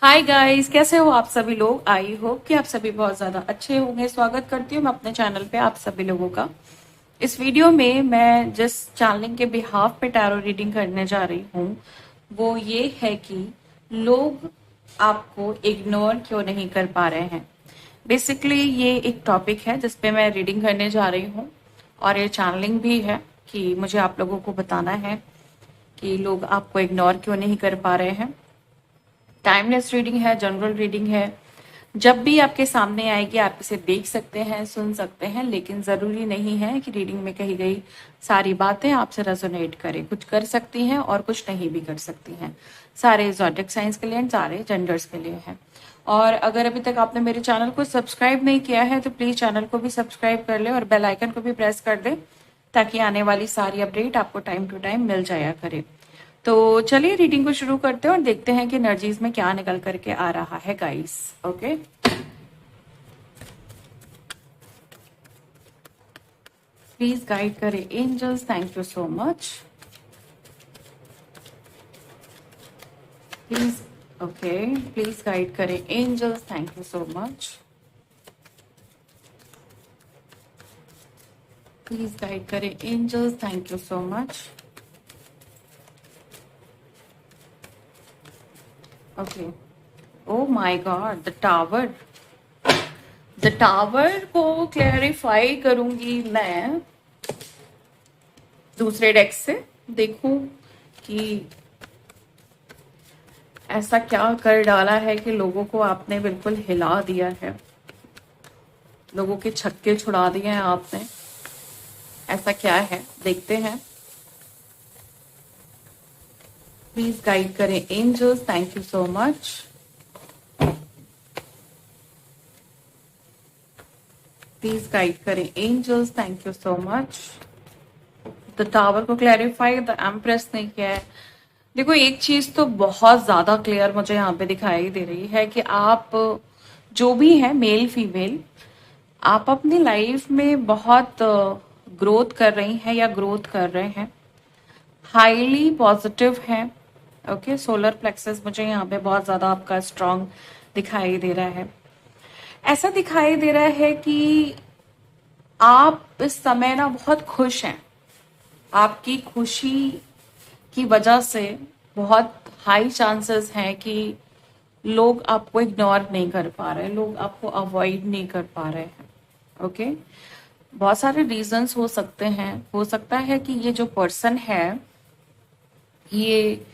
Hi guys, कैसे हो आप सभी लोग। आई होप कि आप सभी बहुत ज़्यादा अच्छे होंगे। स्वागत करती हूँ मैं अपने चैनल पे आप सभी लोगों का। इस वीडियो में मैं जिस चैनलिंग के बिहाफ पे टैरो रीडिंग करने जा रही हूँ वो ये है कि लोग आपको इग्नोर क्यों नहीं कर पा रहे हैं। बेसिकली ये एक टॉपिक है जिस पे मैं रीडिंग करने जा रही हूँ और ये चैनलिंग भी है कि मुझे आप लोगों को बताना है कि लोग आपको इग्नोर क्यों नहीं कर पा रहे हैं। टाइमलेस रीडिंग है, जनरल रीडिंग है। जब भी आपके सामने आएगी आप इसे देख सकते हैं, सुन सकते हैं, लेकिन जरूरी नहीं है कि रीडिंग में कही गई सारी बातें आपसे रेजोनेट करें। कुछ कर सकती हैं और कुछ नहीं भी कर सकती हैं। सारे ज़ोडिक साइंस के लिए एंड सारे जेंडर्स के लिए है। और अगर अभी तक आपने मेरे चैनल को सब्सक्राइब नहीं किया है तो प्लीज चैनल को भी सब्सक्राइब कर ले और बेल आइकन को भी प्रेस कर दे ताकि आने वाली सारी अपडेट आपको टाइम टू टाइम मिल जाया करे। तो चलिए रीडिंग को शुरू करते हैं और देखते हैं कि एनर्जीज में क्या निकल करके आ रहा है गाइस। ओके, प्लीज गाइड करें angels, thank you so much. Please, okay, please guide करें angels, thank you so much. Please guide करें angels, thank you so much. Okay, oh my God, the tower को clarify करूंगी मैं दूसरे deck से। देखूं कि ऐसा क्या कर डाला है कि लोगों को आपने बिल्कुल हिला दिया है, लोगों के छक्के छुड़ा दिए हैं आपने। ऐसा क्या है देखते हैं। प्लीज गाइड करें angels, thank you so much. Please guide करें angels, thank you so much. The tower को क्लैरिफाई द एम्प्रेस ने किया है। देखो, एक चीज तो बहुत ज्यादा क्लियर मुझे यहाँ पे दिखाई दे रही है कि आप जो भी है, मेल फीमेल, आप अपनी लाइफ में बहुत ग्रोथ कर रही हैं या ग्रोथ कर रहे हैं। हाईली पॉजिटिव है। ओके, सोलर प्लेक्सस मुझे यहाँ पे बहुत ज्यादा आपका स्ट्रांग दिखाई दे रहा है। ऐसा दिखाई दे रहा है कि आप इस समय ना बहुत खुश हैं। आपकी खुशी की वजह से बहुत हाई चांसेस हैं कि लोग आपको इग्नोर नहीं कर पा रहे, लोग आपको अवॉइड नहीं कर पा रहे हैं। ओके, बहुत सारे रीजंस हो सकते हैं। हो सकता है कि ये जो पर्सन है ये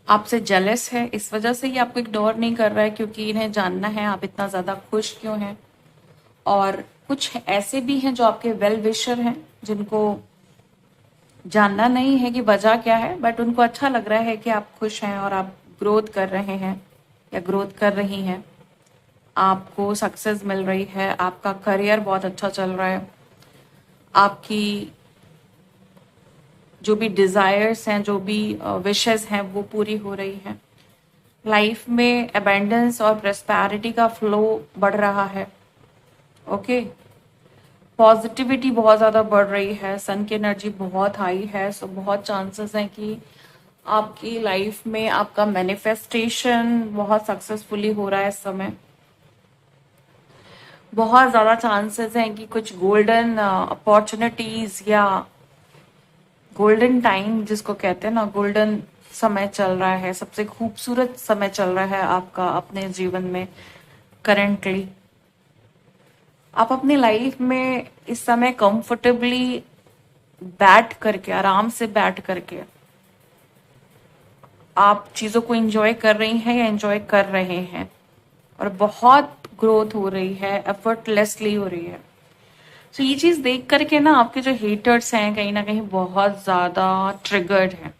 आपसे जेलस है, इस वजह से ये आपको इग्नोर नहीं कर रहा है क्योंकि इन्हें जानना है आप इतना ज्यादा खुश क्यों हैं। और कुछ ऐसे भी हैं जो आपके वेल विशर हैं जिनको जानना नहीं है कि वजह क्या है, बट उनको अच्छा लग रहा है कि आप खुश हैं और आप ग्रोथ कर रहे हैं या ग्रोथ कर रही हैं। आपको सक्सेस मिल रही है, आपका करियर बहुत अच्छा चल रहा है, आपकी जो भी डिजायर्स हैं, जो भी विशेस हैं वो पूरी हो रही हैं। लाइफ में अबेंडेंस और प्रेस्पैरिटी का फ्लो बढ़ रहा है। ओके, पॉजिटिविटी बहुत ज़्यादा बढ़ रही है, सन की एनर्जी बहुत हाई है। सो बहुत चांसेस हैं कि आपकी लाइफ में आपका मैनिफेस्टेशन बहुत सक्सेसफुली हो रहा है इस समय। बहुत ज़्यादा चांसेस हैं कि कुछ गोल्डन अपॉर्चुनिटीज या गोल्डन टाइम जिसको कहते हैं ना, गोल्डन समय चल रहा है, सबसे खूबसूरत समय चल रहा है आपका अपने जीवन में करेंटली। आप अपनी लाइफ में इस समय कंफर्टेबली बैठ करके, आराम से बैठ करके आप चीजों को एंजॉय कर रही हैं या एंजॉय कर रहे हैं और बहुत ग्रोथ हो रही है, एफर्टलेसली हो रही है। तो ये चीज देख करके ना आपके जो हेटर्स हैं कहीं ना कहीं बहुत ज्यादा ट्रिगर्ड हैं।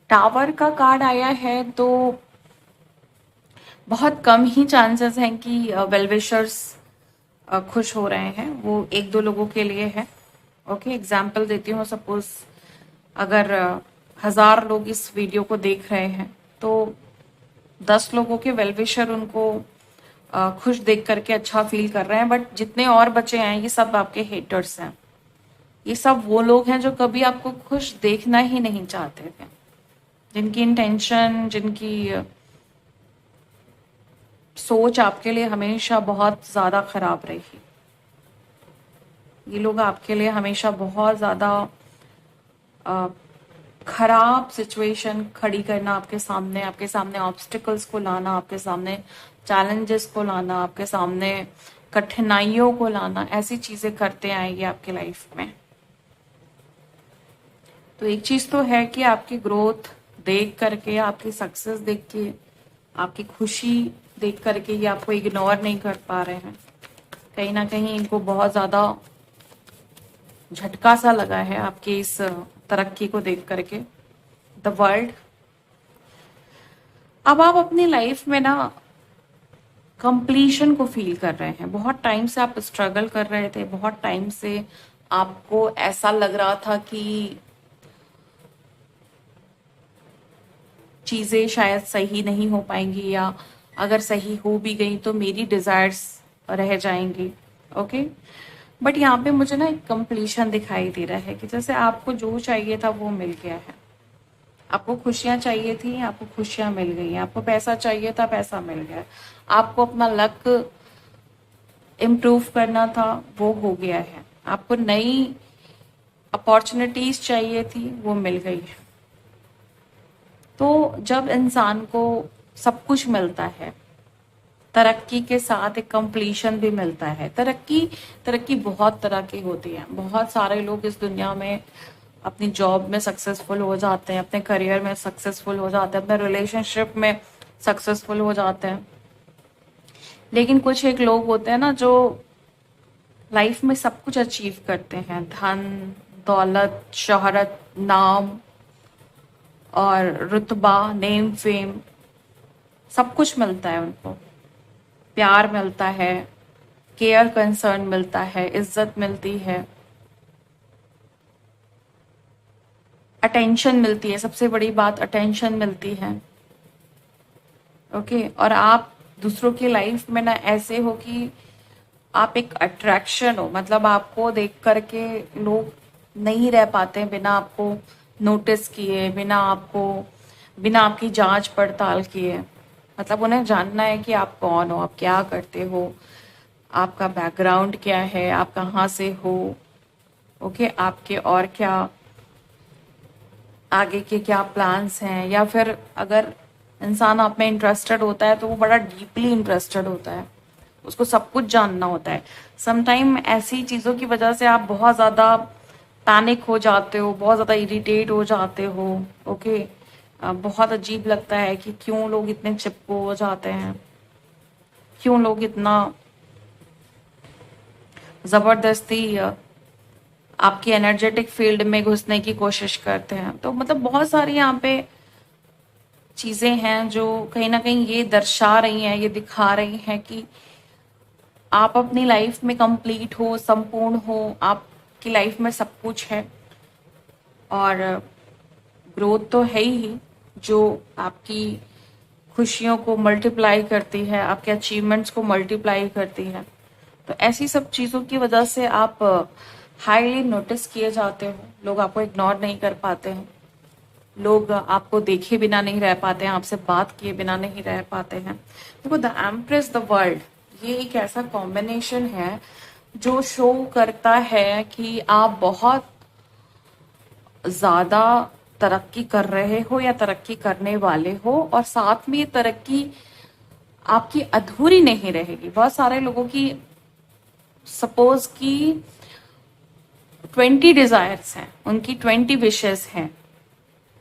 टावर का कार्ड आया है तो बहुत कम ही चांसेस हैं कि वेल विशर्स खुश हो रहे हैं। वो एक दो लोगों के लिए है। ओके, एग्जाम्पल देती हूँ। सपोज अगर 1000 लोग इस वीडियो को देख रहे हैं तो 10 लोगों के वेल विशर उनको खुश देख करके अच्छा फील कर रहे हैं, बट जितने और बचे हैं ये सब आपके हेटर्स हैं। ये सब वो लोग हैं जो कभी आपको खुश देखना ही नहीं चाहते थे, जिनकी इंटेंशन, जिनकी सोच आपके लिए हमेशा बहुत ज्यादा खराब रहेगी। ये लोग आपके लिए हमेशा बहुत ज्यादा अ, खराब सिचुएशन खड़ी करना आपके सामने ऑब्स्टिकल्स को लाना, आपके सामने चैलेंजेस को लाना, आपके सामने कठिनाइयों को लाना, ऐसी चीजें करते आएंगे आपकी लाइफ में। तो एक चीज तो है कि आपकी ग्रोथ देख करके, आपकी सक्सेस देख के, आपकी खुशी देख करके ये आपको इग्नोर नहीं कर पा रहे हैं। कहीं ना कहीं इनको बहुत ज्यादा झटका सा लगा है आपकी इस तरक्की को देख करके, द वर्ल्ड। अब आप अपनी लाइफ में ना कंप्लीशन को फील कर रहे हैं। बहुत टाइम से आप स्ट्रगल कर रहे थे, बहुत टाइम से आपको ऐसा लग रहा था कि चीजें शायद सही नहीं हो पाएंगी, या अगर सही हो भी गई तो मेरी डिजायर्स रह जाएंगी। ओके, बट यहाँ पे मुझे ना एक कंप्लीशन दिखाई दे रहा है कि जैसे आपको जो चाहिए था वो मिल गया है। आपको खुशियां चाहिए थी, आपको खुशियां मिल गई। आपको पैसा चाहिए था, पैसा मिल गया। आपको अपना लक इम्प्रूव करना था, वो हो गया है। आपको नई अपॉर्चुनिटीज चाहिए थी, वो मिल गई है। तो जब इंसान को सब कुछ मिलता है, तरक्की के साथ एक कंप्लीशन भी मिलता है। तरक्की तरक्की बहुत तरह की होती है। बहुत सारे लोग इस दुनिया में अपनी जॉब में सक्सेसफुल हो जाते हैं, अपने करियर में सक्सेसफुल हो जाते हैं, अपने रिलेशनशिप में सक्सेसफुल हो जाते हैं। लेकिन कुछ एक लोग होते हैं ना जो लाइफ में सब कुछ अचीव करते हैं, धन दौलत, शोहरत, नाम और रुतबा, नेम फेम, सब कुछ मिलता है उनको। प्यार मिलता है, केयर कंसर्न मिलता है, इज्जत मिलती है, अटेंशन मिलती है। सबसे बड़ी बात अटेंशन मिलती है। ओके, और आप दूसरों की लाइफ में ना ऐसे हो कि आप एक अट्रैक्शन हो। मतलब आपको देख करके लोग नहीं रह पाते बिना आपको नोटिस किए, बिना आपकी जांच पड़ताल किए। मतलब उन्हें जानना है कि आप कौन हो, आप क्या करते हो, आपका बैकग्राउंड क्या है, आप कहाँ से हो। ओके, आपके और क्या आगे के क्या प्लान्स हैं, या फिर अगर इंसान आप में इंटरेस्टेड होता है तो वो बड़ा डीपली इंटरेस्टेड होता है, उसको सब कुछ जानना होता है। समटाइम ऐसी चीजों की वजह से आप बहुत ज्यादा पैनिक हो जाते हो, बहुत ज्यादा इरिटेट हो जाते हो। ओके, बहुत अजीब लगता है कि क्यों लोग इतने चिपको हो जाते हैं, क्यों लोग इतना जबरदस्ती आपकी एनर्जेटिक फील्ड में घुसने की कोशिश करते हैं। तो मतलब बहुत सारी यहाँ पे चीजें हैं जो कहीं ना कहीं ये दर्शा रही हैं, ये दिखा रही हैं कि आप अपनी लाइफ में कंप्लीट हो, संपूर्ण हो, आपकी लाइफ में सब कुछ है। और ग्रोथ तो है ही जो आपकी खुशियों को मल्टीप्लाई करती है, आपके अचीवमेंट्स को मल्टीप्लाई करती है। तो ऐसी सब चीजों की वजह से आप हाईली नोटिस किए जाते हो। लोग आपको इग्नोर नहीं कर पाते हैं, लोग आपको देखे बिना नहीं रह पाते हैं, आपसे बात किए बिना नहीं रह पाते हैं। देखो, द एम्प्रेस द वर्ल्ड, ये एक ऐसा कॉम्बिनेशन है जो शो करता है कि आप बहुत ज्यादा तरक्की कर रहे हो या तरक्की करने वाले हो, और साथ में ये तरक्की आपकी अधूरी नहीं रहेगी। बहुत सारे लोगों की सपोज की 20 डिजायर्स हैं, उनकी 20 विशेस हैं,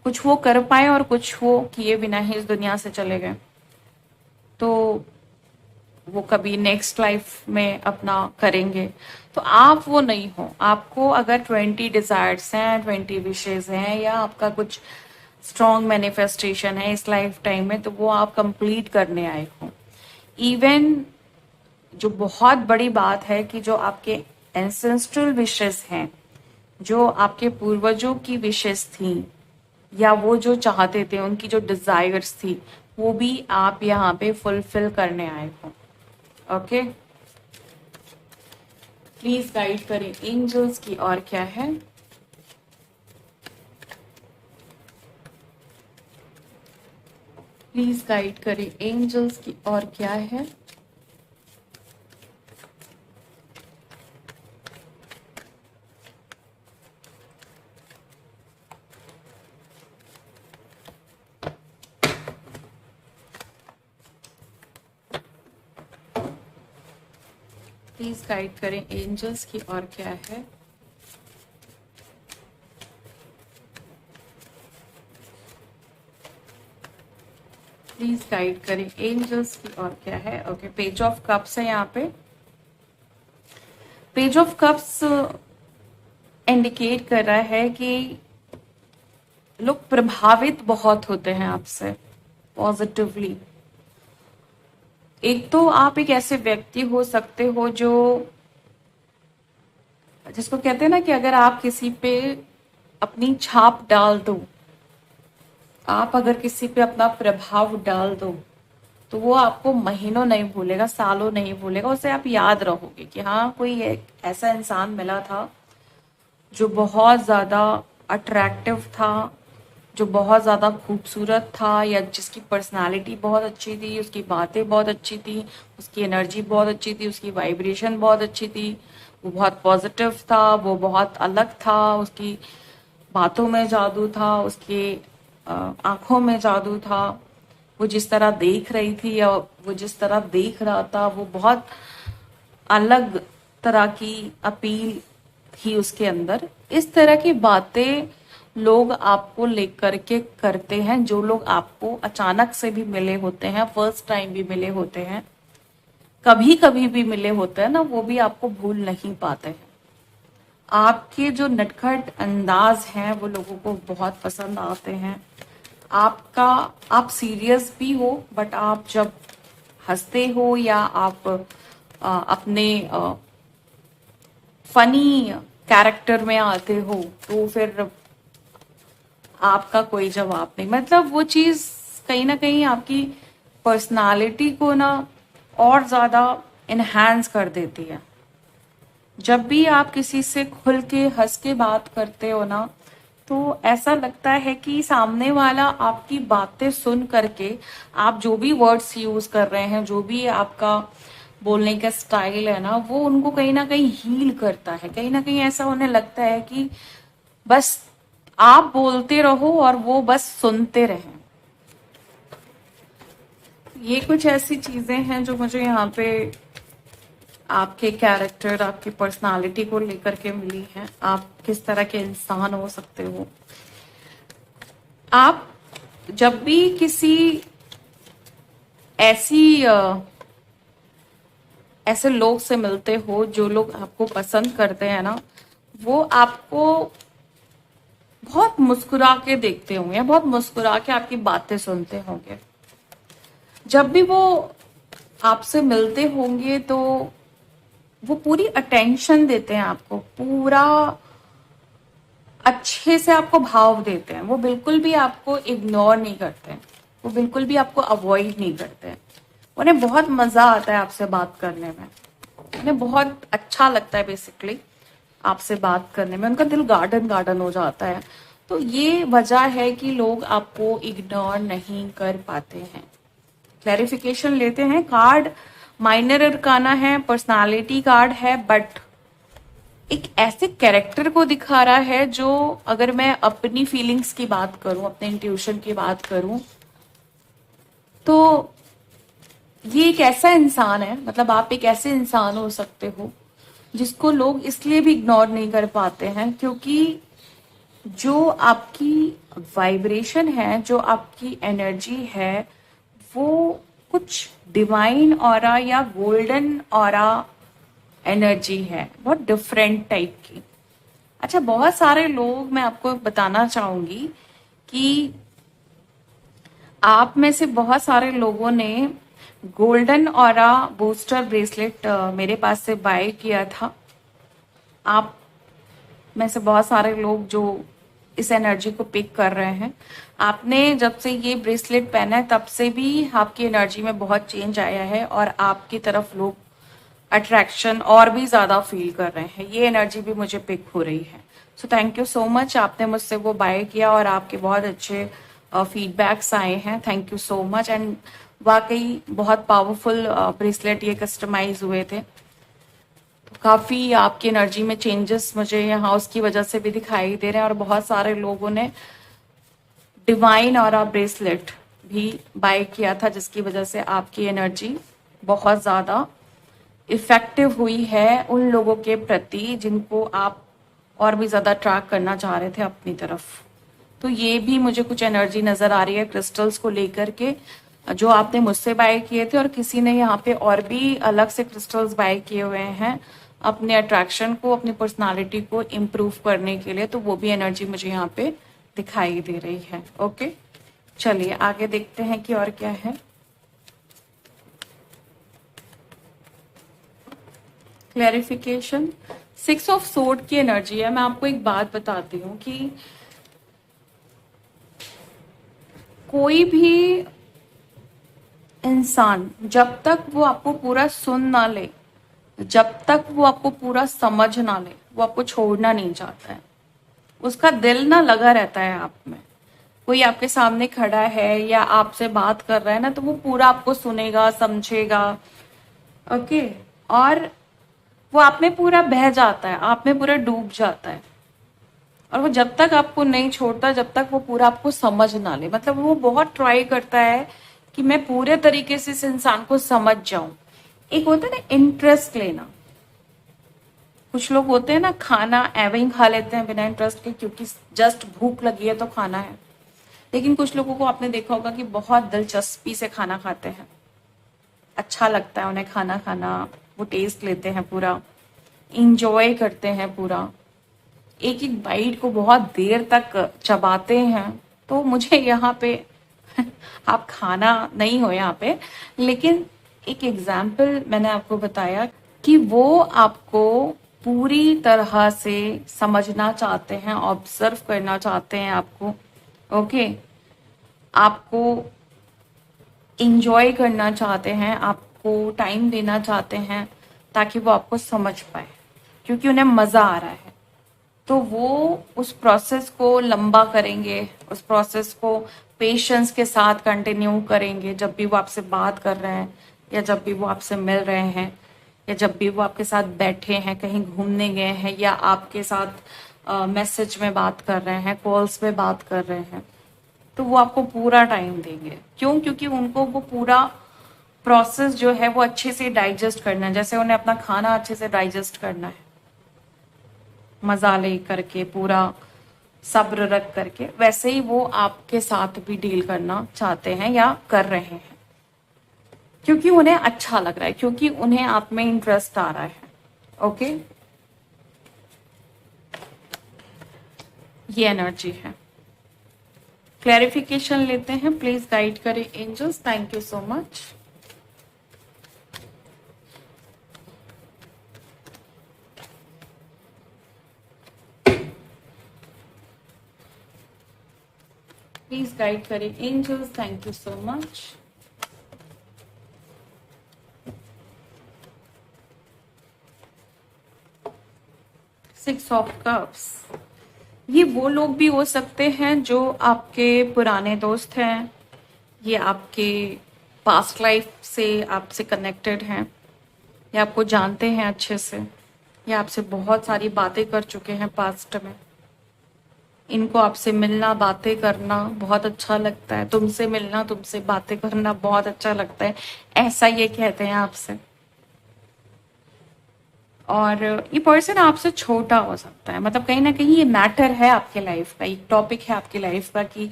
कुछ वो कर पाए और कुछ वो किए बिना ही इस दुनिया से चले गए। तो वो कभी नेक्स्ट लाइफ में अपना करेंगे। तो आप वो नहीं हो। आपको अगर 20 डिजायर्स हैं, 20 विशेज हैं, या आपका कुछ स्ट्रॉन्ग मैनिफेस्टेशन है इस लाइफ टाइम में, तो वो आप कंप्लीट करने आए हो। इवन जो बहुत बड़ी बात है कि जो आपके एंसेस्ट्रल विशेस हैं, जो आपके पूर्वजों की विशेस थी, या वो जो चाहते थे, उनकी जो डिजायर्स थी, वो भी आप यहाँ पे फुलफिल करने आए हो। ओके, प्लीज गाइड करें एंजल्स की और क्या है। प्लीज गाइड करें एंजल्स की और क्या है। प्लीज गाइड करें एंजल्स की और क्या है। प्लीज गाइड करें एंजल्स की और क्या है। ओके, पेज ऑफ कप्स है यहाँ पे। पेज ऑफ कप्स इंडिकेट कर रहा है कि लोग प्रभावित बहुत होते हैं आपसे पॉजिटिवली। एक तो आप एक ऐसे व्यक्ति हो सकते हो जो, जिसको कहते हैं ना कि अगर आप किसी पे अपनी छाप डाल दो, आप अगर किसी पे अपना प्रभाव डाल दो, तो वो आपको महीनों नहीं भूलेगा, सालों नहीं भूलेगा, उसे आप याद रहोगे कि हाँ कोई एक ऐसा इंसान मिला था जो बहुत ज्यादा अट्रैक्टिव था, जो बहुत ज्यादा खूबसूरत था, या जिसकी पर्सनालिटी बहुत अच्छी थी, उसकी बातें बहुत अच्छी थी, उसकी एनर्जी बहुत अच्छी थी, उसकी वाइब्रेशन बहुत अच्छी थी, वो बहुत पॉजिटिव था, वो बहुत अलग था, उसकी बातों में जादू था, उसके आंखों में जादू था, वो जिस तरह देख रही थी या वो जिस तरह देख रहा था, वो बहुत अलग तरह की अपील थी उसके अंदर। इस तरह की बातें लोग आपको लेकर के करते हैं, जो लोग आपको अचानक से भी मिले होते हैं, फर्स्ट टाइम भी मिले होते हैं, कभी कभी भी मिले होते हैं ना, वो भी आपको भूल नहीं पाते हैं। आपके जो नटखट अंदाज हैं वो लोगों को बहुत पसंद आते हैं। आपका, आप सीरियस भी हो बट आप जब हंसते हो या आप अपने फनी कैरेक्टर में आते हो, तो फिर आपका कोई जवाब नहीं। मतलब वो चीज कहीं ना कहीं आपकी पर्सनालिटी को ना और ज्यादा इनहेंस कर देती है। जब भी आप किसी से खुल के हंस के बात करते हो ना, तो ऐसा लगता है कि सामने वाला आपकी बातें सुन करके, आप जो भी वर्ड्स यूज कर रहे हैं, जो भी आपका बोलने का स्टाइल है ना, वो उनको कहीं ना कहीं हील करता है। कहीं ना कहीं ऐसा उन्हें लगता है कि बस आप बोलते रहो और वो बस सुनते रहें। ये कुछ ऐसी चीजें हैं जो मुझे यहाँ पे आपके कैरेक्टर, आपकी पर्सनालिटी को लेकर के मिली हैं। आप किस तरह के इंसान हो सकते हो। आप जब भी किसी ऐसी ऐसे लोग से मिलते हो जो लोग आपको पसंद करते हैं ना, वो आपको बहुत मुस्कुरा के देखते होंगे, बहुत मुस्कुरा के आपकी बातें सुनते होंगे। जब भी वो आपसे मिलते होंगे तो वो पूरी अटेंशन देते हैं आपको, पूरा अच्छे से आपको भाव देते हैं। वो बिल्कुल भी आपको इग्नोर नहीं करते हैं, वो बिल्कुल भी आपको अवॉइड नहीं करते हैं। उन्हें बहुत मजा आता है आपसे बात करने में, उन्हें बहुत अच्छा लगता है बेसिकली आपसे बात करने में। उनका दिल गार्डन गार्डन हो जाता है। तो ये वजह है कि लोग आपको इग्नोर नहीं कर पाते हैं। क्लैरिफिकेशन लेते हैं। कार्ड माइनर अरकाना है, पर्सनालिटी कार्ड है, बट एक ऐसे कैरेक्टर को दिखा रहा है जो, अगर मैं अपनी फीलिंग्स की बात करूं, अपने इंट्यूशन की बात करूं, तो ये एक ऐसा इंसान है, मतलब आप एक ऐसे इंसान हो सकते हो जिसको लोग इसलिए भी इग्नोर नहीं कर पाते हैं क्योंकि जो आपकी वाइब्रेशन है, जो आपकी एनर्जी है, वो कुछ डिवाइन ऑरा या गोल्डन ऑरा एनर्जी है, बहुत डिफरेंट टाइप की। अच्छा, बहुत सारे लोग, मैं आपको बताना चाहूंगी कि आप में से बहुत सारे लोगों ने गोल्डन ऑरा बूस्टर ब्रेसलेट मेरे पास से बाय किया था। आप में से बहुत सारे लोग जो इस एनर्जी को पिक कर रहे हैं, आपने जब से ये ब्रेसलेट पहना है तब से भी आपकी एनर्जी में बहुत चेंज आया है और आपकी तरफ लोग अट्रैक्शन और भी ज्यादा फील कर रहे हैं। ये एनर्जी भी मुझे पिक हो रही है। So thank you so much, आपने मुझसे वो बाय किया और आपके बहुत अच्छे फीडबैक्स आए हैं, thank you so much. And वाकई बहुत पावरफुल ब्रेसलेट ये कस्टमाइज हुए थे, तो काफ़ी आपकी एनर्जी में चेंजेस मुझे यहाँ उसकी वजह से भी दिखाई दे रहे हैं। और बहुत सारे लोगों ने डिवाइन ऑरा ब्रेसलेट भी बाय किया था, जिसकी वजह से आपकी एनर्जी बहुत ज़्यादा इफेक्टिव हुई है उन लोगों के प्रति जिनको आप और भी ज़्यादा ट्रैक करना चाह रहे थे अपनी तरफ। तो ये भी मुझे कुछ एनर्जी नज़र आ रही है क्रिस्टल्स को लेकर के, जो आपने मुझसे बाय किए थे और किसी ने यहाँ पे और भी अलग से क्रिस्टल्स बाय किए हुए हैं अपने अट्रैक्शन को, अपनी पर्सनालिटी को इम्प्रूव करने के लिए। तो वो भी एनर्जी मुझे यहाँ पे दिखाई दे रही है। ओके, चलिए आगे देखते हैं कि और क्या है। क्लैरिफिकेशन, 6 ऑफ सोर्ड की एनर्जी है। मैं आपको एक बात बताती हूँ कि कोई भी इंसान जब तक वो आपको पूरा सुन ना ले, जब तक वो आपको पूरा समझ ना ले, वो आपको छोड़ना नहीं चाहता है। उसका दिल ना लगा रहता है आप में। कोई आपके सामने खड़ा है या आपसे बात कर रहा है ना, तो वो पूरा आपको सुनेगा, समझेगा। ओके, और वो आप में पूरा बह जाता है, आप में पूरा डूब जाता है। और वो जब तक आपको नहीं छोड़ता, जब तक वो पूरा आपको समझ ना ले, मतलब वो बहुत ट्राई करता है कि मैं पूरे तरीके से इस इंसान को समझ जाऊं। एक होता है ना इंटरेस्ट लेना, कुछ लोग होते हैं ना खाना एवं ही खा लेते हैं बिना इंटरेस्ट के, क्योंकि जस्ट भूख लगी है तो खाना है। लेकिन कुछ लोगों को आपने देखा होगा कि बहुत दिलचस्पी से खाना खाते हैं, अच्छा लगता है उन्हें खाना खाना, वो टेस्ट लेते हैं, पूरा इंजॉय करते हैं, पूरा एक एक बाइट को बहुत देर तक चबाते हैं। तो मुझे यहाँ पे आप खाना नहीं हो यहाँ पे, लेकिन एक एग्जाम्पल मैंने आपको बताया कि वो आपको पूरी तरह से समझना चाहते हैं, ऑब्जर्व करना चाहते हैं आपको। ओके, आपको इंजॉय करना चाहते हैं, आपको टाइम देना चाहते हैं ताकि वो आपको समझ पाए, क्योंकि उन्हें मजा आ रहा है। तो वो उस प्रोसेस को लंबा करेंगे, उस प्रोसेस को पेशेंस के साथ कंटिन्यू करेंगे जब भी वो आपसे बात कर रहे हैं, या जब भी वो आपसे मिल रहे हैं, या जब भी वो आपके साथ बैठे हैं, कहीं घूमने गए हैं, या आपके साथ मैसेज में बात कर रहे हैं, कॉल्स पे बात कर रहे हैं। तो वो आपको पूरा टाइम देंगे। क्यों? क्योंकि उनको वो पूरा प्रोसेस जो है वो अच्छे से डाइजेस्ट करना है, जैसे उन्हें अपना खाना अच्छे से डाइजेस्ट करना है, मजा ले करके, पूरा सब्र रख करके, वैसे ही वो आपके साथ भी डील करना चाहते हैं या कर रहे हैं, क्योंकि उन्हें अच्छा लग रहा है, क्योंकि उन्हें आप में इंटरेस्ट आ रहा है। ओके, ये एनर्जी है। क्लैरिफिकेशन लेते हैं, प्लीज गाइड करें angels, thank you so much. Please guide करें angels, thank you so much. Six of cups, ये वो लोग भी हो सकते हैं जो आपके पुराने दोस्त हैं, ये आपके पास्ट लाइफ से आपसे कनेक्टेड हैं, या आपको जानते हैं अच्छे से, या आपसे बहुत सारी बातें कर चुके हैं पास्ट में। इनको आपसे मिलना, बातें करना बहुत अच्छा लगता है, तुमसे मिलना, तुमसे बातें करना बहुत अच्छा लगता है, ऐसा ये कहते हैं आपसे। और ये पर्सन आपसे छोटा हो सकता है, मतलब कहीं ना कहीं ये मैटर है आपके लाइफ का, एक टॉपिक है आपकी लाइफ का कि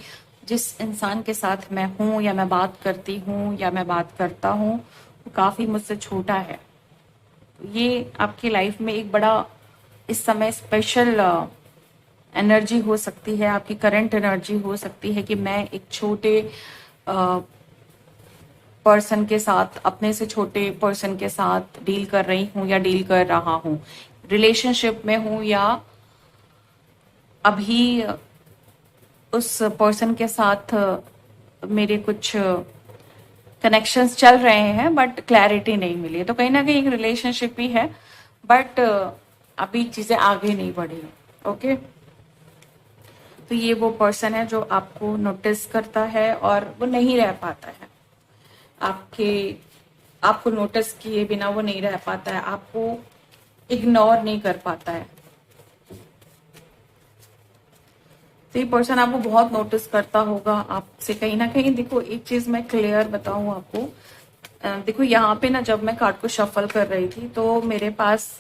जिस इंसान के साथ मैं हूं, या मैं बात करती हूँ, या मैं बात करता हूँ, वो काफी मुझसे छोटा है। ये आपकी लाइफ में एक बड़ा इस समय स्पेशल एनर्जी हो सकती है, आपकी करंट एनर्जी हो सकती है कि मैं एक छोटे पर्सन के साथ, अपने से छोटे पर्सन के साथ डील कर रही हूँ या डील कर रहा हूँ, रिलेशनशिप में हूँ, या अभी उस पर्सन के साथ मेरे कुछ कनेक्शंस चल रहे हैं बट क्लैरिटी नहीं मिली है। तो कहीं ना कहीं एक रिलेशनशिप ही है, बट अभी चीजें आगे नहीं बढ़ी है। ओके, तो ये वो पर्सन है जो आपको नोटिस करता है और वो नहीं रह पाता है आपके आपको नोटिस किए बिना, वो नहीं रह पाता है, आपको इग्नोर नहीं कर पाता है। तो ये पर्सन आपको बहुत नोटिस करता होगा आपसे कहीं ना कहीं। देखो एक चीज मैं क्लियर बताऊं आपको, देखो यहाँ पे ना जब मैं कार्ड को शफल कर रही थी तो मेरे पास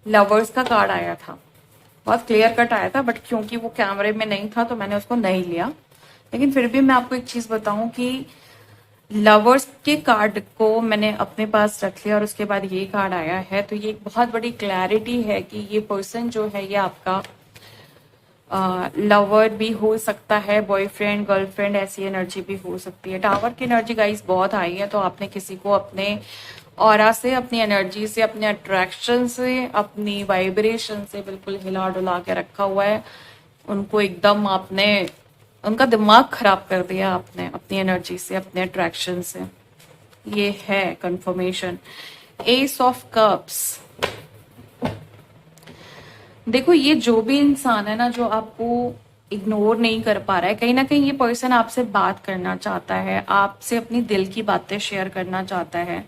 लवर्स का कार्ड आया था, बहुत क्लियर कट आया था, बट क्योंकि वो कैमरे में नहीं था तो मैंने उसको नहीं लिया। लेकिन फिर भी मैं आपको एक चीज बताऊं कि लवर्स के कार्ड को मैंने अपने पास रख लिया और उसके बाद ये कार्ड आया है, तो ये एक बहुत बड़ी क्लैरिटी है कि ये पर्सन जो है ये आपका लवर भी हो सकता है, बॉयफ्रेंड गर्लफ्रेंड ऐसी एनर्जी भी हो सकती है। टावर की एनर्जी गाइस बहुत हाई है, तो आपने किसी को अपने ऑरा से, अपनी एनर्जी से, अपने अट्रैक्शन से, अपनी वाइब्रेशन से बिल्कुल हिला डुला के रखा हुआ है। उनको एकदम आपने उनका दिमाग खराब कर दिया आपने अपनी एनर्जी से, अपने अट्रैक्शन से। ये है कंफर्मेशन। एस ऑफ कप्स, देखो ये जो भी इंसान है ना जो आपको इग्नोर नहीं कर पा रहा है, कहीं ना कहीं ये पर्सन आपसे बात करना चाहता है, आपसे अपनी दिल की बातें शेयर करना चाहता है।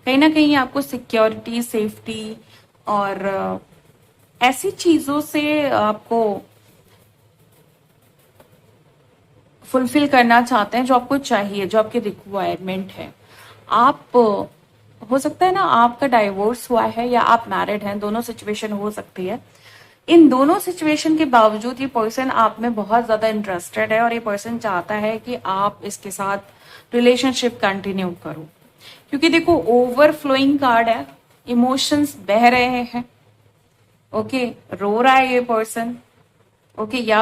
कहीं ना कहीं आपको सिक्योरिटी, सेफ्टी और ऐसी चीजों से आपको फुलफिल करना चाहते हैं जो आपको चाहिए, जो आपकी रिक्वायरमेंट है। आप हो सकता है ना आपका डाइवोर्स हुआ है या आप मैरिड हैं, दोनों सिचुएशन हो सकती है। इन दोनों सिचुएशन के बावजूद ये पर्सन आप में बहुत ज्यादा इंटरेस्टेड है और ये पर्सन चाहता है कि आप इसके साथ रिलेशनशिप कंटिन्यू करो। क्योंकि देखो ओवरफ्लोइंग कार्ड है, इमोशंस बह रहे हैं, ओके, रो रहा है ये पर्सन, ओके, या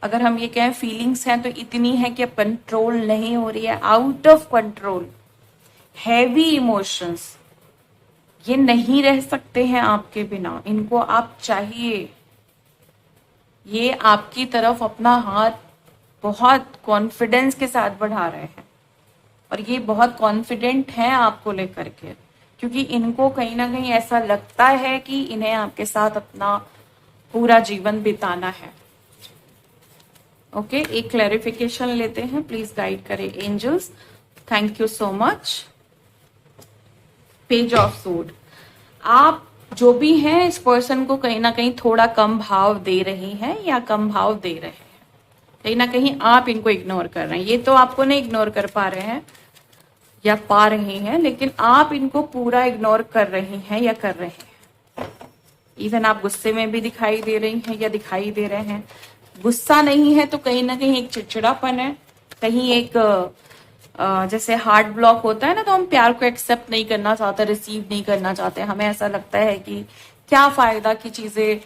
अगर हम ये कहें फीलिंग्स हैं तो इतनी है कि अब कंट्रोल नहीं हो रही है, out of control, heavy emotions, ये नहीं रह सकते हैं आपके बिना, इनको आप चाहिए। ये आपकी तरफ अपना हाथ बहुत कॉन्फिडेंस के साथ बढ़ा रहे हैं और ये बहुत कॉन्फिडेंट हैं आपको लेकर के, क्योंकि इनको कहीं ना कहीं ऐसा लगता है कि इन्हें आपके साथ अपना पूरा जीवन बिताना है। ओके, एक क्लैरिफिकेशन लेते हैं, प्लीज गाइड करें angels, thank you so much. Page of swords, आप जो भी हैं इस पर्सन को कहीं ना कहीं थोड़ा कम भाव दे रही हैं या कम भाव दे रहे हैं, कहीं ना कहीं आप इनको इग्नोर कर रहे हैं। ये तो आपको नहीं इग्नोर कर पा रहे हैं या पा रही हैं, लेकिन आप इनको पूरा इग्नोर कर रही हैं या कर रहे हैं। इवन आप गुस्से में भी दिखाई दे रही हैं या दिखाई दे रहे हैं। गुस्सा नहीं है तो कहीं ना कहीं एक चिड़चिड़ापन है, कहीं एक जैसे हार्ट ब्लॉक होता है ना, तो हम प्यार को एक्सेप्ट नहीं करना चाहते, रिसीव नहीं करना चाहते। हमें ऐसा लगता है कि क्या फायदा कि चीजें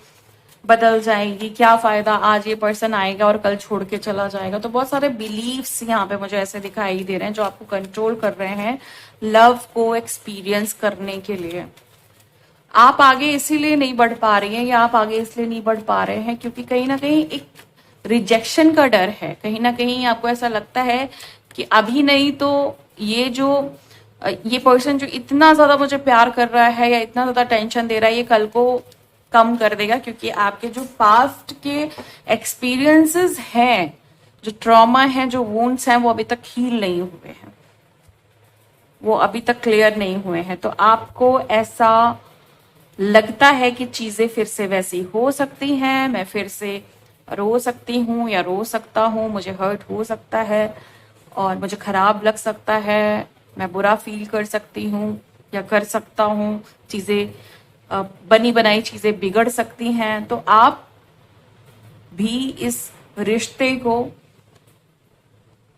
बदल जाएंगी, क्या फायदा आज ये पर्सन आएगा और कल छोड़ के चला जाएगा। तो बहुत सारे बिलीव्स यहाँ पे मुझे ऐसे दिखाई दे रहे हैं जो आपको कंट्रोल कर रहे हैं लव को एक्सपीरियंस करने के लिए। आप आगे इसीलिए नहीं बढ़ पा रही हैं या आप आगे इसलिए नहीं बढ़ पा रहे हैं क्योंकि कहीं ना कहीं एक रिजेक्शन का डर है। कहीं ना कहीं आपको ऐसा लगता है कि अभी नहीं तो ये पर्सन जो इतना ज्यादा मुझे प्यार कर रहा है या इतना ज्यादा टेंशन दे रहा है, ये कल को कम कर देगा, क्योंकि आपके जो पास्ट के एक्सपीरियंसेस हैं, जो ट्रॉमा है, जो वुंड्स हैं, वो अभी तक हील नहीं हुए हैं, वो अभी तक क्लियर नहीं हुए हैं। तो आपको ऐसा लगता है कि चीजें फिर से वैसी हो सकती हैं, मैं फिर से रो सकती हूँ या रो सकता हूँ, मुझे हर्ट हो सकता है और मुझे खराब लग सकता है, मैं बुरा फील कर सकती हूँ या कर सकता हूँ, चीजें बनी बनाई चीजें बिगड़ सकती हैं। तो आप भी इस रिश्ते को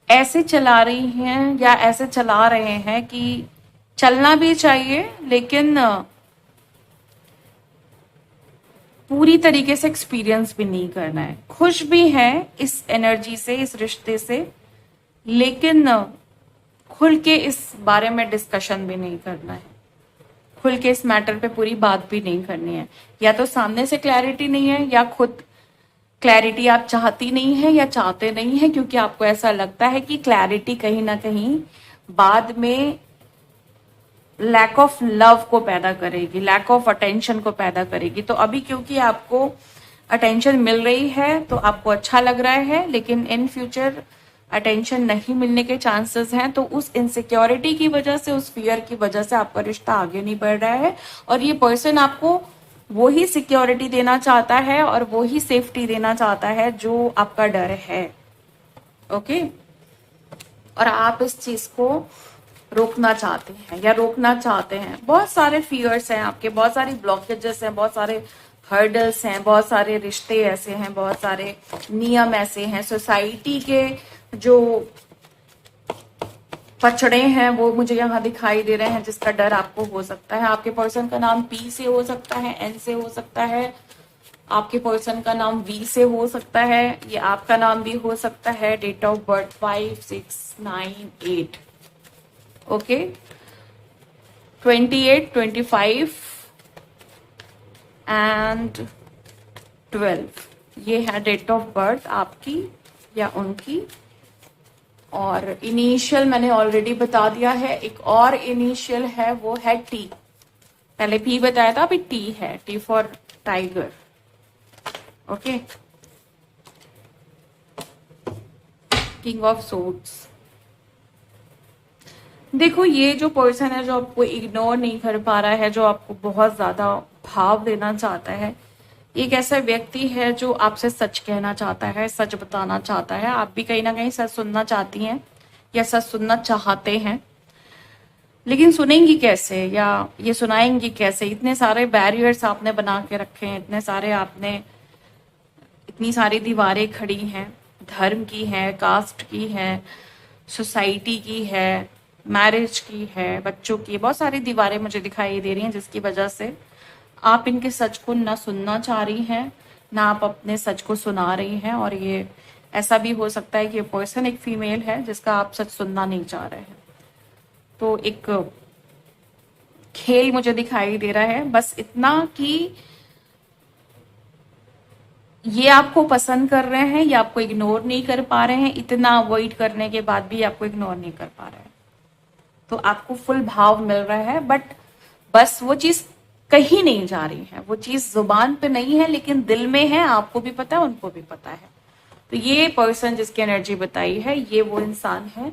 ऐसे चला रही हैं या ऐसे चला रहे हैं कि चलना भी चाहिए लेकिन पूरी तरीके से एक्सपीरियंस भी नहीं करना है। खुश भी हैं इस एनर्जी से, इस रिश्ते से, लेकिन खुल के इस बारे में डिस्कशन भी नहीं करना है, खुल के इस मैटर पे पूरी बात भी नहीं करनी है। या तो सामने से क्लैरिटी नहीं है या खुद क्लैरिटी आप चाहती नहीं है या चाहते नहीं है, क्योंकि आपको ऐसा लगता है कि क्लैरिटी कहीं ना कहीं बाद में लैक ऑफ लव को पैदा करेगी, लैक ऑफ अटेंशन को पैदा करेगी। तो अभी क्योंकि आपको अटेंशन मिल रही है तो आपको अच्छा लग रहा है, लेकिन इन फ्यूचर अटेंशन नहीं मिलने के चांसेस हैं। तो उस इनसिक्योरिटी की वजह से, उस फियर की वजह से आपका रिश्ता आगे नहीं बढ़ रहा है, और ये पर्सन आपको वो ही सिक्योरिटी देना चाहता है और वो ही सेफ्टी देना चाहता है जो आपका डर है। ओके, और आप इस चीज को रोकना चाहते हैं या रोकना चाहते हैं। बहुत सारे फियर्स हैं आपके, बहुत सारी ब्लॉकेजेस हैं, बहुत सारे हर्डल्स हैं, बहुत सारे रिश्ते ऐसे हैं, बहुत सारे नियम ऐसे हैं, सोसाइटी के जो पचड़े हैं वो मुझे यहाँ दिखाई दे रहे हैं, जिसका डर आपको हो सकता है। आपके पर्सन का नाम पी से हो सकता है, एन से हो सकता है, आपके पर्सन का नाम वी से हो सकता है, ये आपका नाम भी हो सकता है। Date of birth 5698, okay, 28, 25 and 12, ये है डेट ऑफ बर्थ आपकी या उनकी। और इनिशियल मैंने ऑलरेडी बता दिया है, एक और इनिशियल है वो है टी। पहले पी बताया था, अभी टी है, T for tiger. Okay, king of swords. देखो, ये जो पर्सन है जो आपको इग्नोर नहीं कर पा रहा है, जो आपको बहुत ज्यादा भाव देना चाहता है, एक ऐसा व्यक्ति है जो आपसे सच कहना चाहता है, सच बताना चाहता है। आप भी कहीं ना कहीं सच सुनना चाहती हैं या सच सुनना चाहते हैं, लेकिन सुनेंगी कैसे या ये सुनाएंगी कैसे? इतने सारे बैरियर्स आपने बना के रखे हैं, इतने सारे आपने, इतनी सारी दीवारें खड़ी हैं, धर्म की है, कास्ट की है, सोसाइटी की है, मैरिज की है, बच्चों की, बहुत सारी दीवारें मुझे दिखाई दे रही हैं, जिसकी वजह से आप इनके सच को ना सुनना चाह रही हैं, ना आप अपने सच को सुना रही हैं। और ये ऐसा भी हो सकता है कि ये पर्सन एक फीमेल है जिसका आप सच सुनना नहीं चाह रहे हैं। तो एक खेल मुझे दिखाई दे रहा है, बस इतना कि ये आपको पसंद कर रहे हैं, ये आपको इग्नोर नहीं कर पा रहे हैं, इतना अवॉइड करने के बाद भी आपको इग्नोर नहीं कर पा रहे हैं। तो आपको फुल भाव मिल रहा है, बट बस वो चीज कहीं नहीं जा रही है, वो चीज जुबान पे नहीं है लेकिन दिल में है, आपको भी पता है, उनको भी पता है। तो ये पर्सन जिसकी एनर्जी बताई है, ये वो इंसान है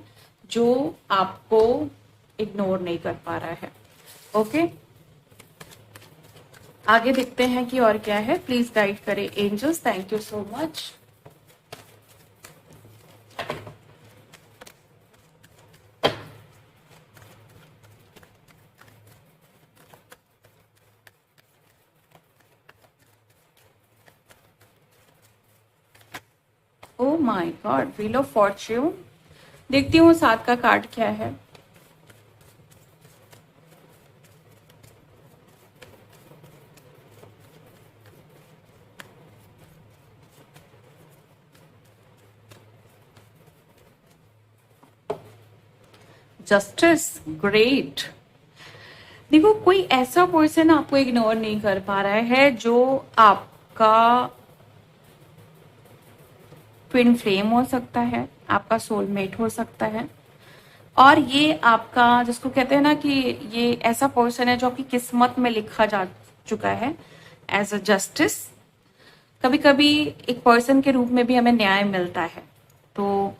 जो आपको इग्नोर नहीं कर पा रहा है। ओके, आगे देखते हैं कि और क्या है। प्लीज गाइड करें angels, thank you so much. Oh my God, wheel of fortune. देखती हूँ 7 का कार्ड क्या है। Justice, great. देखो, कोई ऐसा पर्सन आपको इग्नोर नहीं कर पा रहा है जो आपका ट्विन फ्लेम हो सकता है, आपका सोलमेट हो सकता है, और ये आपका, जिसको कहते हैं ना कि ये ऐसा पर्सन है जो आपकी किस्मत में लिखा जा चुका है एज अ जस्टिस। कभी कभी एक पर्सन के रूप में भी हमें न्याय मिलता है। तो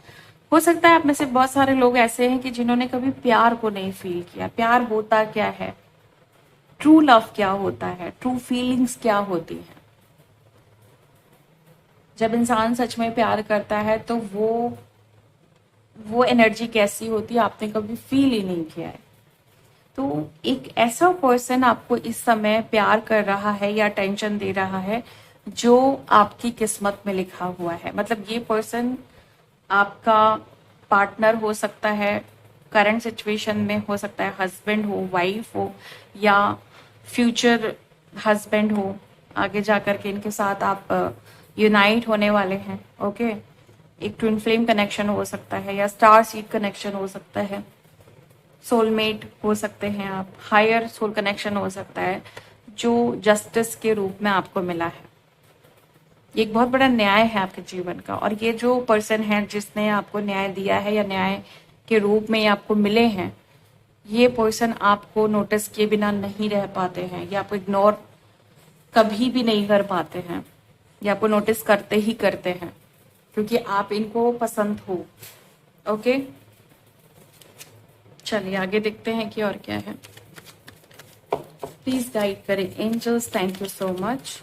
हो सकता है आप में से बहुत सारे लोग ऐसे हैं कि जिन्होंने कभी प्यार को नहीं फील किया। प्यार होता क्या है, ट्रू लव क्या होता है, ट्रू फीलिंग्स क्या होती है। जब इंसान सच में प्यार करता है तो वो एनर्जी कैसी होती है, आपने कभी फील ही नहीं किया है। तो एक ऐसा पर्सन आपको इस समय प्यार कर रहा है या टेंशन दे रहा है जो आपकी किस्मत में लिखा हुआ है। मतलब ये पर्सन आपका पार्टनर हो सकता है, करंट सिचुएशन में हो सकता है हस्बैंड हो, वाइफ हो, या फ्यूचर हस्बैंड हो। आगे जाकर के इनके साथ आप यूनाइट होने वाले हैं। ओके, एक ट्विन फ्लेम कनेक्शन हो सकता है या स्टार सीड कनेक्शन हो सकता है, सोलमेट हो सकते हैं आप, हायर सोल कनेक्शन हो सकता है जो जस्टिस के रूप में आपको मिला है। ये एक बहुत बड़ा न्याय है आपके जीवन का। और ये जो पर्सन है जिसने आपको न्याय दिया है या न्याय के रूप में आपको मिले हैं, ये पर्सन आपको नोटिस किए बिना नहीं रह पाते हैं या आपको इग्नोर कभी भी नहीं कर पाते हैं। ये आपको नोटिस करते ही करते हैं क्योंकि आप इनको पसंद हो। ओके, चलिए आगे देखते हैं कि और क्या है। प्लीज गाइड करें angels, thank you so much.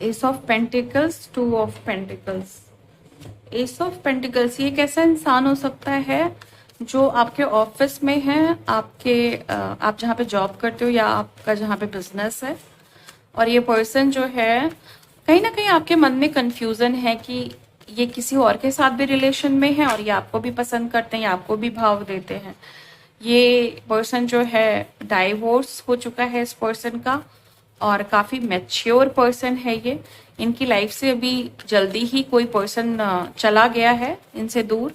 Ace of pentacles, two of pentacles. Ace of pentacles, ये कैसा इंसान हो सकता है जो आपके ऑफिस में है, आप जहाँ पे जॉब करते हो या आपका जहाँ पे बिजनेस है, और ये पर्सन जो है कहीं ना कहीं आपके मन में कंफ्यूजन है कि ये किसी और के साथ भी रिलेशन में है और ये आपको भी पसंद करते हैं या आपको भी भाव देते हैं। ये पर्सन जो है डाइवोर्स हो चुका है इस पर्सन का, और काफी मैच्योर पर्सन है ये। इनकी लाइफ से अभी जल्दी ही कोई पर्सन चला गया है इनसे दूर,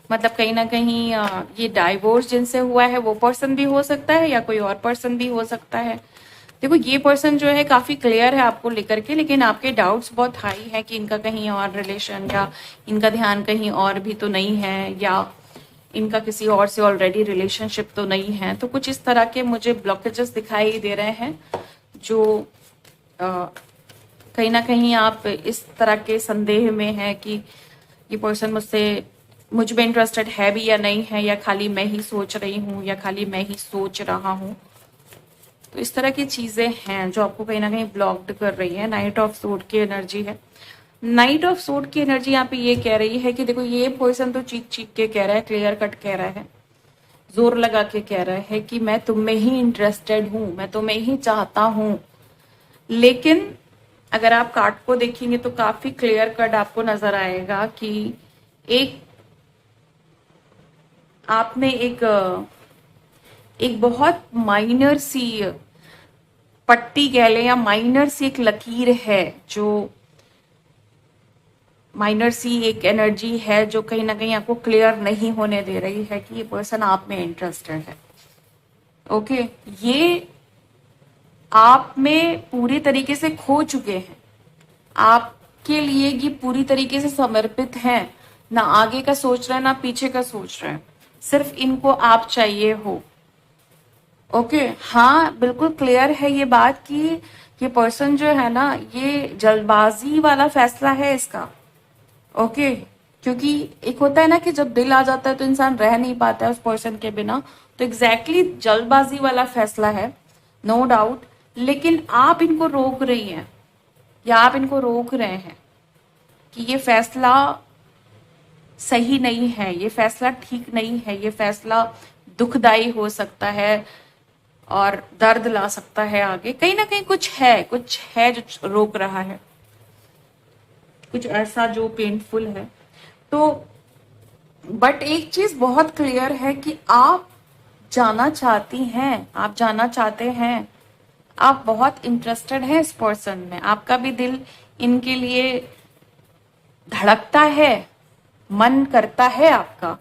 मतलब कहीं ना कहीं ये डाइवोर्स जिनसे हुआ है वो पर्सन भी हो सकता है या कोई और पर्सन भी हो सकता है। देखो ये पर्सन जो है काफी क्लियर है आपको लेकर के, लेकिन आपके डाउट्स बहुत हाई है कि इनका कहीं और रिलेशन या इनका ध्यान कहीं और भी तो नहीं है, या इनका किसी और से ऑलरेडी रिलेशनशिप तो नहीं है। तो कुछ इस तरह के मुझे ब्लॉकेजेस दिखाई दे रहे हैं जो कहीं ना कहीं आप इस तरह के संदेह में है कि ये पर्सन मुझ में इंटरेस्टेड है भी या नहीं है, या खाली मैं ही सोच रही हूँ या खाली मैं ही सोच रहा हूँ। तो इस तरह की चीजें हैं जो आपको कहीं ना कहीं ब्लॉक्ड कर रही है। नाइट ऑफ सोर्ड की एनर्जी है। नाइट ऑफ सोर्ड की एनर्जी यहाँ पे ये कह रही है कि देखो ये पर्सन तो चीख चीख के कह रहा है, क्लियर कट कह रहा है, जोर लगा के कह रहा है कि मैं तुम में ही इंटरेस्टेड हूं, मैं तुम्हें ही चाहता हूं। लेकिन अगर आप कार्ड को देखेंगे तो काफी क्लियर कट आपको नजर आएगा कि एक आपने एक बहुत माइनर सी पट्टी कह लें या माइनर सी एक लकीर है, जो माइनर सी एक एनर्जी है जो कहीं ना कहीं आपको क्लियर नहीं होने दे रही है कि ये पर्सन आप में इंटरेस्टेड है। ओके, ये आप में पूरी तरीके से खो चुके हैं, आपके लिए ये पूरी तरीके से समर्पित हैं, ना आगे का सोच रहे हैं ना पीछे का सोच रहे हैं, सिर्फ इनको आप चाहिए हो। ओके, हाँ बिल्कुल क्लियर है ये बात कि ये पर्सन जो है ना ये जल्दबाजी वाला फैसला है इसका। ओके, क्योंकि एक होता है ना कि जब दिल आ जाता है तो इंसान रह नहीं पाता है उस पर्सन के बिना, तो एग्जैक्टली जल्दबाजी वाला फैसला है, नो डाउट। लेकिन आप इनको रोक रही हैं या आप इनको रोक रहे हैं कि ये फैसला सही नहीं है, ये फैसला ठीक नहीं है, ये फैसला दुखदाई हो सकता है और दर्द ला सकता है आगे। कहीं ना कहीं कुछ है जो रोक रहा है, कुछ ऐसा जो पेनफुल है। तो बट एक चीज बहुत क्लियर है कि आप जाना चाहती हैं, आप जाना चाहते हैं, आप बहुत इंटरेस्टेड हैं इस पर्सन में, आपका भी दिल इनके लिए धड़कता है, मन करता है आपका।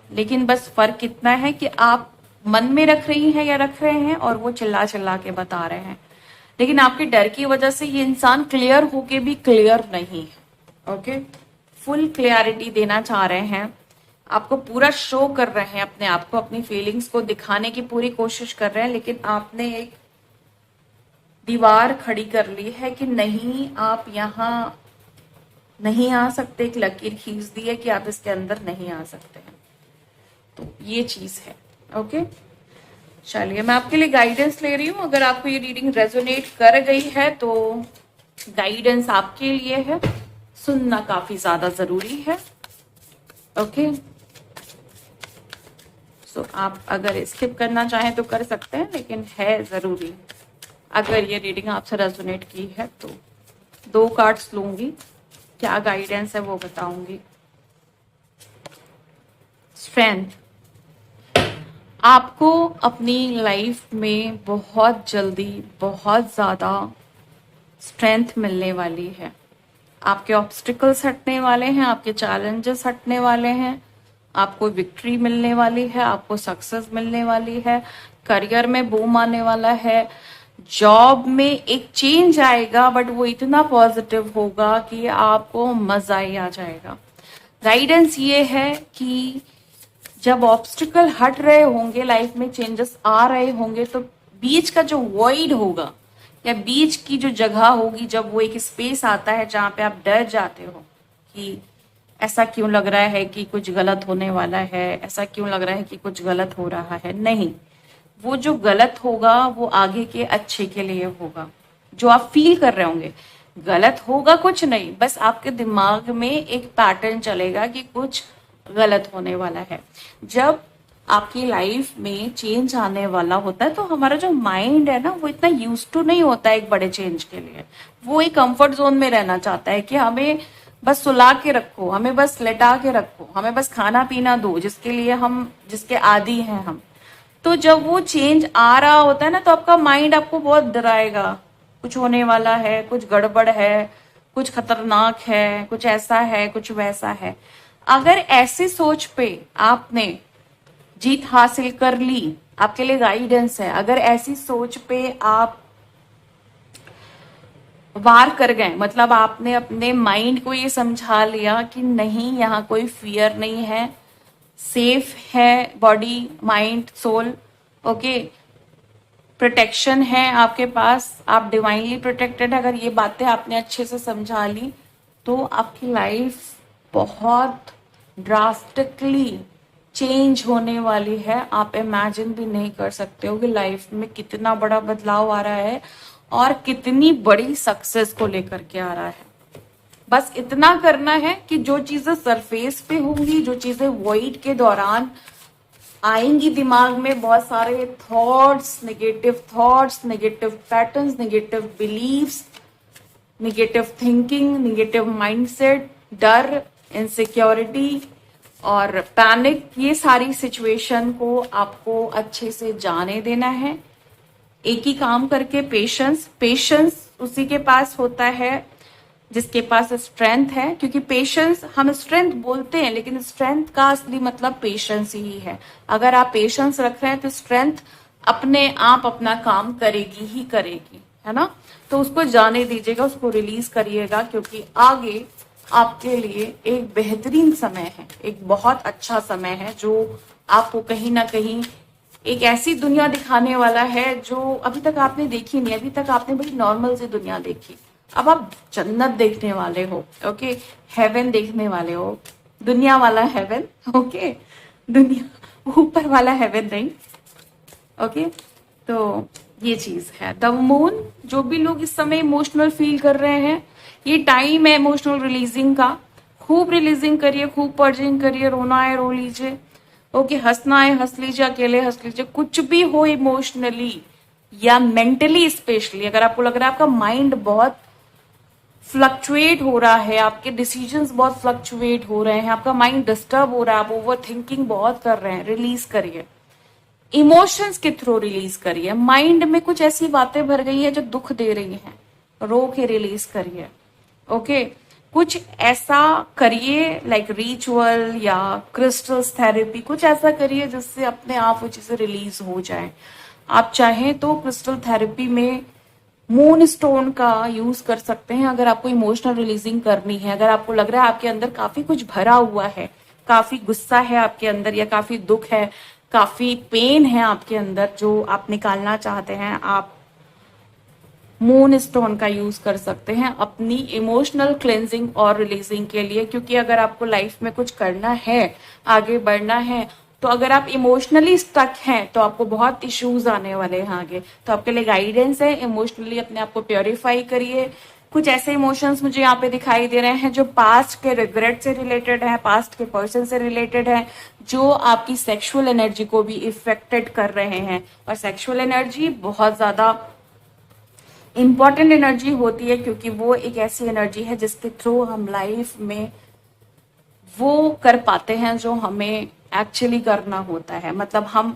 लेकिन बस फर्क इतना है कि आप मन में रख रही हैं या रख रहे हैं और वो चिल्ला चिल्ला के बता रहे हैं। लेकिन आपके डर की वजह से ये इंसान क्लियर होके भी क्लियर नहीं है। ओके, फुल क्लियरिटी देना चाह रहे हैं, आपको पूरा शो कर रहे हैं अपने आप को, अपनी फीलिंग्स को दिखाने की पूरी कोशिश कर रहे हैं, लेकिन आपने एक दीवार खड़ी कर ली है कि नहीं आप यहाँ नहीं आ सकते, एक लकीर खींच दी है कि आप इसके अंदर नहीं आ सकते हैं। तो ये चीज है। ओके, चलिए मैं आपके लिए गाइडेंस ले रही हूँ। अगर आपको ये रीडिंग रेजोनेट कर गई है तो गाइडेंस आपके लिए है, सुनना काफी ज्यादा जरूरी है। ओके, सो आप अगर स्किप करना चाहें तो कर सकते हैं, लेकिन है जरूरी। अगर ये रीडिंग आपसे रेजोनेट की है तो 2 कार्ड्स लूंगी, क्या गाइडेंस है वो बताऊंगी। स्ट्रेंथ, आपको अपनी लाइफ में बहुत जल्दी बहुत ज्यादा स्ट्रेंथ मिलने वाली है। आपके ऑब्स्टिकल्स हटने वाले हैं, आपके चैलेंजेस हटने वाले हैं, आपको विक्ट्री मिलने वाली है, आपको सक्सेस मिलने वाली है, करियर में बूम आने वाला है, जॉब में एक चेंज आएगा, बट वो इतना पॉजिटिव होगा कि आपको मजा ही आ जाएगा। गाइडेंस ये है कि जब ऑब्स्टिकल हट रहे होंगे, लाइफ में चेंजेस आ रहे होंगे, तो बीच का जो वॉइड होगा या बीच की जो जगह होगी, जब वो एक स्पेस आता है जहां पे आप डर जाते हो कि ऐसा क्यों लग रहा है कि कुछ गलत होने वाला है, ऐसा क्यों लग रहा है कि कुछ गलत हो रहा है, नहीं, वो जो गलत होगा वो आगे के अच्छे के लिए होगा। जो आप फील कर रहे होंगे गलत होगा कुछ नहीं, बस आपके दिमाग में एक पैटर्न चलेगा कि कुछ गलत होने वाला है। जब आपकी लाइफ में चेंज आने वाला होता है तो हमारा जो माइंड है ना वो इतना यूज टू नहीं होता है एक बड़े चेंज के लिए। वो एक कंफर्ट जोन में रहना चाहता है कि हमें बस सुला के रखो, हमें बस लेटा के रखो, हमें बस खाना पीना दो, जिसके लिए हम जिसके आदी हैं हम। तो जब वो चेंज आ रहा होता है ना तो आपका माइंड आपको बहुत डराएगा, कुछ होने वाला है, कुछ गड़बड़ है, कुछ खतरनाक है, कुछ ऐसा है, कुछ वैसा है। अगर ऐसी सोच पे आपने जीत हासिल कर ली, आपके लिए गाइडेंस है, अगर ऐसी सोच पे आप वार कर गए, मतलब आपने अपने माइंड को ये समझा लिया कि नहीं, यहाँ कोई फियर नहीं है, सेफ है body mind soul, okay, protection है आपके पास, आप डिवाइनली प्रोटेक्टेड है, अगर ये बातें आपने अच्छे से समझा ली तो आपकी लाइफ बहुत ड्रास्टिकली चेंज होने वाली है। आप इमेजिन भी नहीं कर सकते हो कि लाइफ में कितना बड़ा बदलाव आ रहा है और कितनी बड़ी सक्सेस को लेकर के आ रहा है। बस इतना करना है कि जो चीजें सरफेस पे होंगी, जो चीजें वॉइड के दौरान आएंगी दिमाग में, बहुत सारे thoughts, negative patterns, negative beliefs, negative thinking, negative mindset, डर, इनसिक्योरिटी और पैनिक, ये सारी सिचुएशन को आपको अच्छे से जाने देना है। एक ही काम करके, पेशेंस उसी के पास होता है जिसके पास स्ट्रेंथ है, क्योंकि पेशेंस, हम स्ट्रेंथ बोलते हैं लेकिन स्ट्रेंथ का असली मतलब पेशेंस ही है। अगर आप पेशेंस रख रहे हैं तो स्ट्रेंथ अपने आप अपना काम करेगी ही करेगी, है ना। तो उसको जाने दीजिएगा, उसको रिलीज करिएगा, क्योंकि आगे आपके लिए एक बेहतरीन समय है, एक बहुत अच्छा समय है जो आपको कहीं ना कहीं एक ऐसी दुनिया दिखाने वाला है जो अभी तक आपने देखी नहीं। अभी तक आपने बड़ी नॉर्मल सी दुनिया देखी, अब आप जन्नत देखने वाले हो, ओके, हेवन देखने वाले हो, दुनिया वाला हेवन, ओके, दुनिया ऊपर वाला हेवन नहीं, ओके। तो ये चीज है द मून। जो भी लोग इस समय इमोशनल फील कर रहे हैं, ये टाइम है इमोशनल रिलीजिंग का। खूब रिलीजिंग करिए, खूब पर्जिंग करिए, रोना है रो लीजिए, ओके, हंसना है हंस लीजिए, अकेले हंस लीजिए, कुछ भी हो इमोशनली या मेंटली, स्पेशली अगर आपको लग रहा है आपका माइंड बहुत फ्लक्चुएट हो रहा है, आपके डिसीजंस बहुत फ्लक्चुएट हो रहे हैं, आपका माइंड डिस्टर्ब हो रहा है, आप ओवर थिंकिंग बहुत कर रहे हैं, रिलीज करिए। इमोशंस के थ्रू रिलीज करिए। माइंड में कुछ ऐसी बातें भर गई है जो दुख दे रही हैं, रो के रिलीज करिए, ओके। कुछ ऐसा करिए लाइक रिचुअल या क्रिस्टल्स थेरेपी, कुछ ऐसा करिए जिससे अपने आप वो चीजें रिलीज हो जाए। आप चाहें तो क्रिस्टल थेरेपी में मून स्टोन का यूज कर सकते हैं अगर आपको इमोशनल रिलीजिंग करनी है। अगर आपको लग रहा है आपके अंदर काफी कुछ भरा हुआ है, काफी गुस्सा है आपके अंदर या काफी दुख है, काफी पेन है आपके अंदर जो आप निकालना चाहते हैं, आप मून स्टोन का यूज कर सकते हैं अपनी इमोशनल क्लेंजिंग और रिलीजिंग के लिए। क्योंकि अगर आपको लाइफ में कुछ करना है, आगे बढ़ना है, तो अगर आप इमोशनली स्टक हैं तो आपको बहुत इश्यूज आने वाले हैं आगे। तो आपके लिए गाइडेंस है, इमोशनली अपने आप को प्योरीफाई करिए। कुछ ऐसे इमोशंस मुझे यहाँ पे दिखाई दे रहे हैं जो पास्ट के रिग्रेट से रिलेटेड है, पास्ट के पर्सन से रिलेटेड है, जो आपकी सेक्सुअल एनर्जी को भी इफेक्टेड कर रहे हैं। और सेक्सुअल एनर्जी बहुत ज्यादा इंपॉर्टेंट एनर्जी होती है, क्योंकि वो एक ऐसी एनर्जी है जिसके थ्रू हम लाइफ में वो कर पाते हैं जो हमें एक्चुअली करना होता है। मतलब हम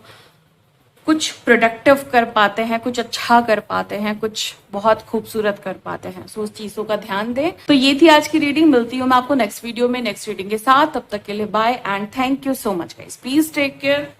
कुछ प्रोडक्टिव कर पाते हैं, कुछ अच्छा कर पाते हैं, कुछ बहुत खूबसूरत कर पाते हैं। सो उस चीजों का ध्यान दें। तो ये थी आज की रीडिंग। मिलती हूँ मैं आपको नेक्स्ट वीडियो में नेक्स्ट रीडिंग के साथ। तब तक के लिए bye and thank you so much guys. Please take care.